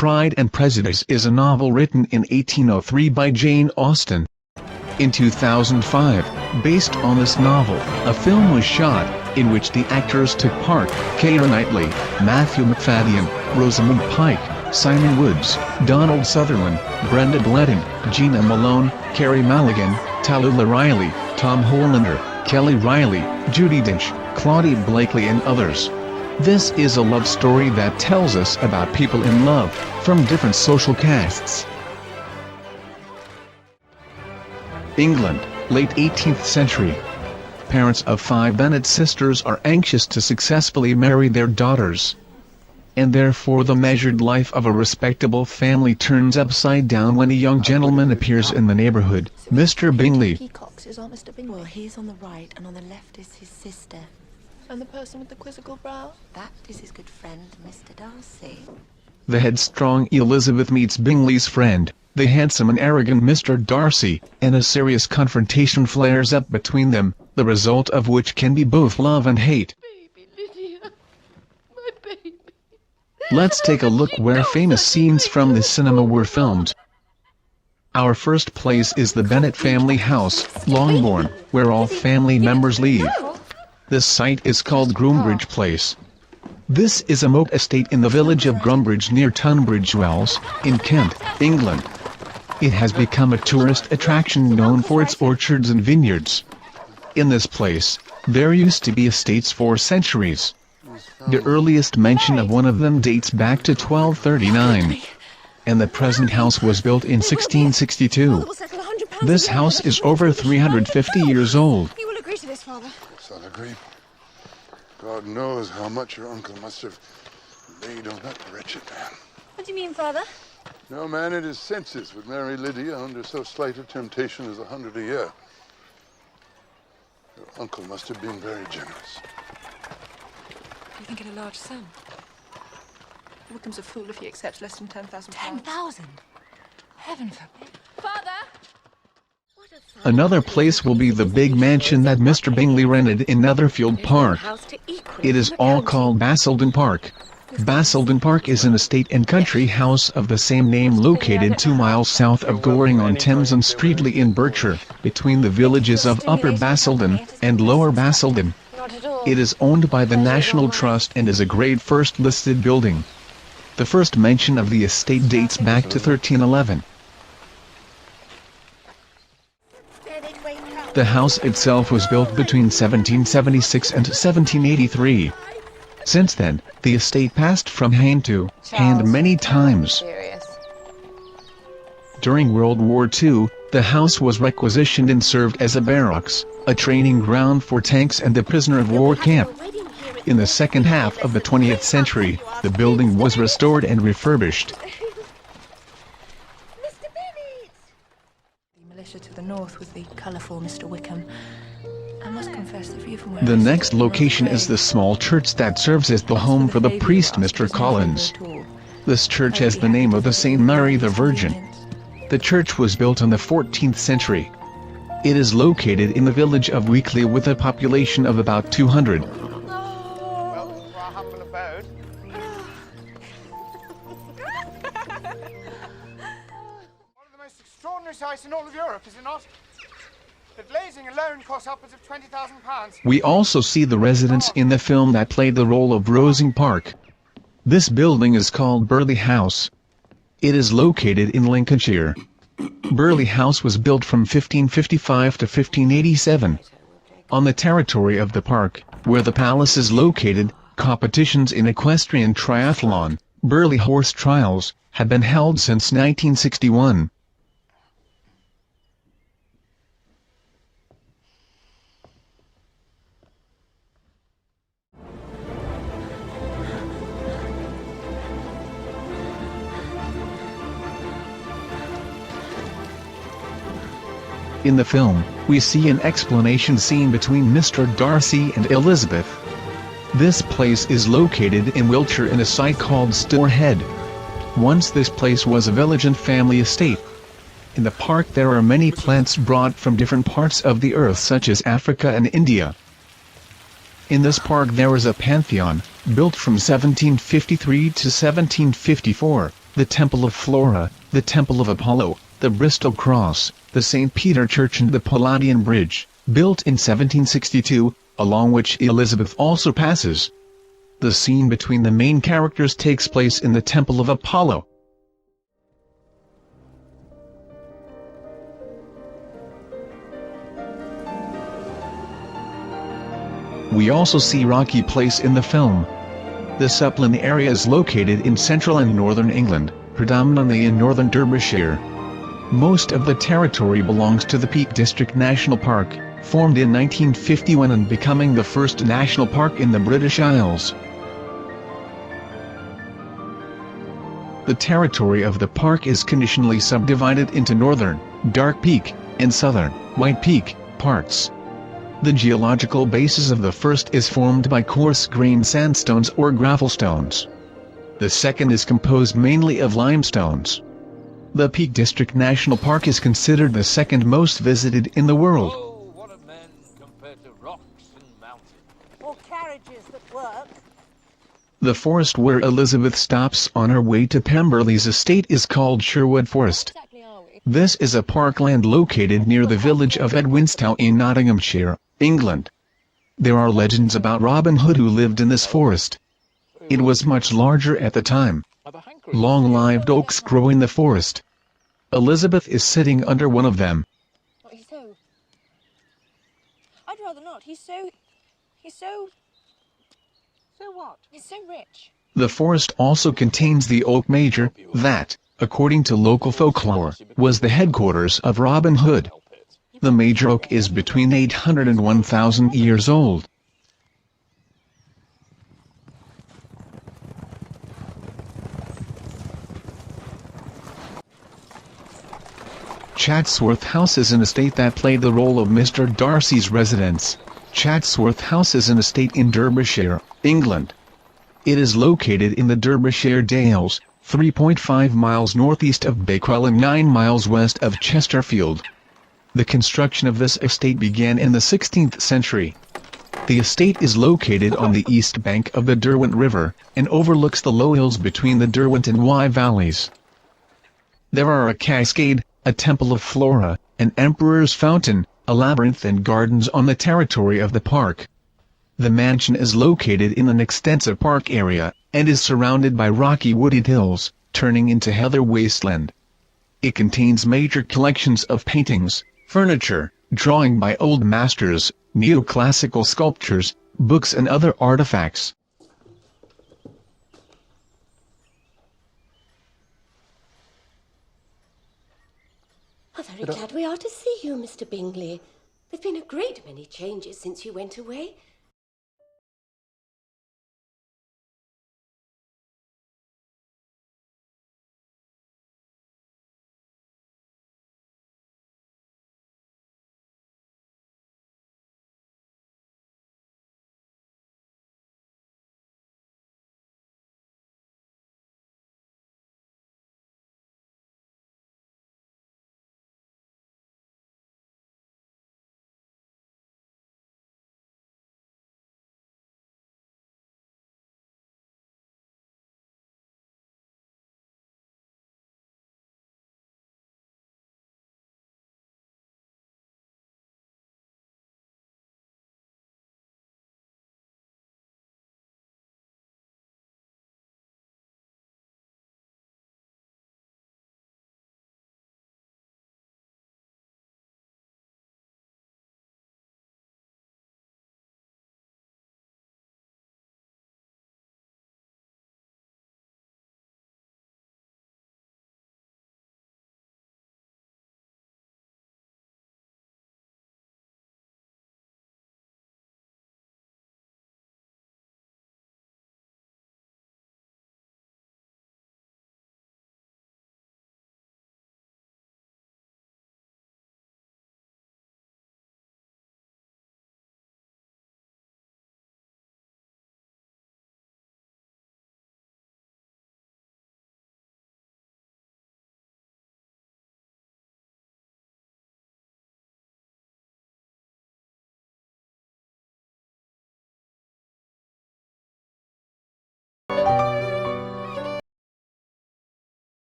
Pride and Prejudice is a novel written in 1803 by Jane Austen. In 2005, based on this novel, a film was shot, in which the actors took part: Keira Knightley, Matthew Macfadyen, Rosamund Pike, Simon Woods, Donald Sutherland, Brenda Blethyn, Gina Malone, Carey Mulligan, Tallulah Riley, Tom Hollander, Kelly Riley, Judi Dench, Claudia Blakely and others. This is a love story that tells us about people in love, from different social castes. England, late 18th century. Parents of 5 Bennet sisters are anxious to successfully marry their daughters. And therefore the measured life of a respectable family turns upside down when a young gentleman appears in the neighborhood, Mr. Bingley. Peacocks is not Mr. Bingley. Well, he's on the right, and on the left is his sister. And the person with the quizzical brow? That is his good friend, Mr. Darcy. The headstrong Elizabeth meets Bingley's friend, the handsome and arrogant Mr. Darcy, and a serious confrontation flares up between them, the result of which can be both love and hate. Baby Lydia, my baby. Let's take a look where famous scenes from the cinema were filmed. Our first place is the Bennet family house, Longbourn, where all family members live. This site is called Groombridge Place. This is a moat estate in the village of Groombridge near Tunbridge Wells, in Kent, England. It has become a tourist attraction known for its orchards and vineyards. In this place, there used to be estates for centuries. The earliest mention of one of them dates back to 1239. And the present house was built in 1662. This house is over 350 years old. You will agree to this, Father? Yes, I'll agree. God knows how much your uncle must have laid on that wretched man. What do you mean, Father? No man in his senses would marry Lydia under so slight a temptation as 100 a year. Your uncle must have been very generous. You think it a large sum? Wickham's a fool if he accepts less than £10,000. 10,000? Heaven forbid. Father! Another place will be the big mansion that Mr. Bingley rented in Netherfield Park. It is all called Basildon Park. Basildon Park is an estate and country house of the same name located 2 miles south of Goring-on-Thames and Streatley in Berkshire, between the villages of Upper Basildon and Lower Basildon. It is owned by the National Trust and is a Grade 1 listed building. The first mention of the estate dates back to 1311. The house itself was built between 1776 and 1783. Since then, the estate passed from hand to hand many times. During World War II, the house was requisitioned and served as a barracks, a training ground for tanks and a prisoner of war camp. In the second half of the 20th century, the building was restored and refurbished. The militia to the north with the colourful Mr. Wickham. I must confess, the view from where The next location is the small church that serves as the home for the priest Mr. Collins. This church has the name of the Saint Mary the Virgin. The church was built in the 14th century. It is located in the village of Weekley with a population of about 200. Welcome to our humble abode. One of the most extraordinary sights in all of Europe, is it not? The glazing alone costs upwards of £20,000. We also see the residence in the film that played the role of Rosing Park. This building is called Burghley House. It is located in Lincolnshire. Burghley House was built from 1555 to 1587. On the territory of the park, where the palace is located, competitions in equestrian triathlon, Burghley horse trials, have been held since 1961. In the film, we see an explanation scene between Mr. Darcy and Elizabeth. This place is located in Wiltshire in a site called Store Head. Once this place was a village and family estate. In the park there are many plants brought from different parts of the earth such as Africa and India. In this park there is a pantheon, built from 1753 to 1754, the Temple of Flora, the Temple of Apollo, the Bristol Cross, the St. Peter Church and the Palladian Bridge, built in 1762, along which Elizabeth also passes. The scene between the main characters takes place in the Temple of Apollo. We also see Rocky Place in the film. This upland area is located in central and northern England, predominantly in northern Derbyshire. Most of the territory belongs to the Peak District National Park, formed in 1951 and becoming the first national park in the British Isles. The territory of the park is conditionally subdivided into northern, Dark Peak, and southern, White Peak, parts. The geological basis of the first is formed by coarse-grained sandstones or gravelstones. The second is composed mainly of limestones. The Peak District National Park is considered the second most visited in the world. Oh, what a man compared to rocks and mountains. Or carriages that work. The forest where Elizabeth stops on her way to Pemberley's estate is called Sherwood Forest. This is a parkland located near the village of Edwinstowe in Nottinghamshire, England. There are legends about Robin Hood who lived in this forest. It was much larger at the time. Long-lived oaks grow in the forest. Elizabeth is sitting under one of them. He's so... I'd rather not. He's so... So what? He's so rich. The forest also contains the oak major, that, according to local folklore, was the headquarters of Robin Hood. The major oak is between 800 and 1,000 years old. Chatsworth House is an estate that played the role of Mr. Darcy's residence. Chatsworth House is an estate in Derbyshire, England. It is located in the Derbyshire Dales, 3.5 miles northeast of Bakewell and 9 miles west of Chesterfield. The construction of this estate began in the 16th century. The estate is located on the east bank of the Derwent River, and overlooks the low hills between the Derwent and Wye valleys. There are a cascade, a temple of Flora, an emperor's fountain, a labyrinth and gardens on the territory of the park. The mansion is located in an extensive park area, and is surrounded by rocky wooded hills, turning into heather wasteland. It contains major collections of paintings, furniture, drawing by old masters, neoclassical sculptures, books and other artifacts. How very glad we are to see you, Mr. Bingley. There've been a great many changes since you went away.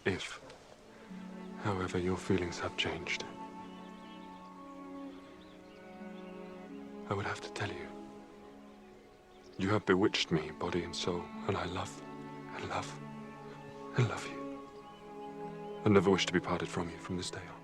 If, however, your feelings have changed, I would have to tell you. You have bewitched me, body and soul, and I love, and love, and love you. I never wish to be parted from you from this day on.